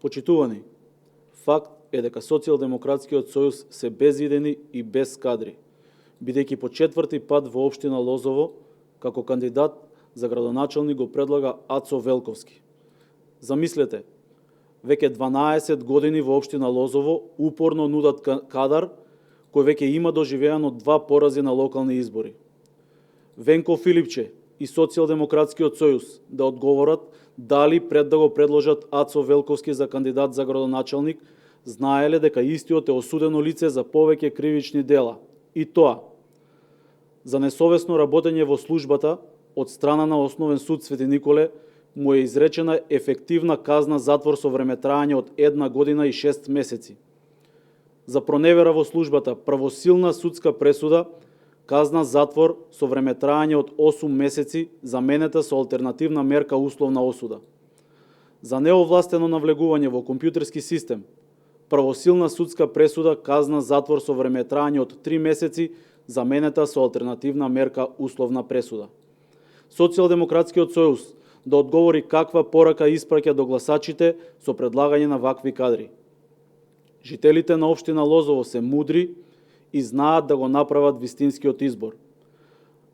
Почитувани, факт е дека Социјалдемократскиот сојуз се безидени и без кадри, бидејќи по четврти пат во општина Лозово како кандидат за градоначалник го предлага Ацо Велковски. Замислете, веќе 12 години во општина Лозово упорно нудат кадар кој веќе има доживеано 2 порази на локални избори. Венко Филипче и Социјалдемократскиот сојуз да одговорат дали пред да го предложат Ацо Велковски за кандидат за градоначалник, знаеле дека истиот е осудено лице за повеќе кривични дела. И тоа, за несовесно работење во службата од страна на Основен суд Свети Николе му е изречена ефективна казна затвор со времетраење од 1 година и 6 месеци. За проневера во службата правосилна судска пресуда казна затвор со времетраење од 8 месеци заменета со алтернативна мерка условна осуда. За неовластено навлегување во компјутерски систем правосилна судска пресуда казна затвор со времетраење од 3 месеци заменета со алтернативна мерка условна пресуда. Социјалдемократскиот сојуз да одговори каква порака испраќа до гласачите со предлагање на вакви кадри. Жителите на општина Лозово се мудри и знаат да го направат вистинскиот избор.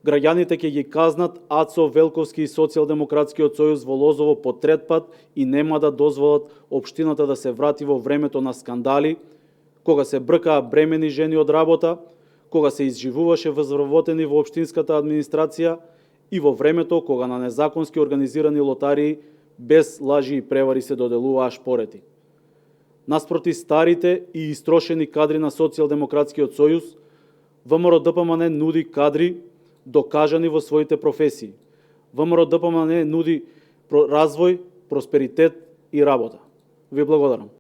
Граѓаните ќе ги казнат Ацо Велковски и Социјалдемократскиот сојуз во Лозово по трет пат и нема да дозволат општината да се врати во времето на скандали, кога се бркаа бремени жени од работа, кога се изживуваше вработени во општинската администрација и во времето кога на незаконски организирани лотарии без лажи и превари се доделуваа шпорети. Наспроти старите и истрошени кадри на Социјалдемократскиот сојуз, ВМРО-ДПМН нуди кадри докажани во своите професии. ВМРО-ДПМН нуди развој, просперитет и работа. Ви благодарам.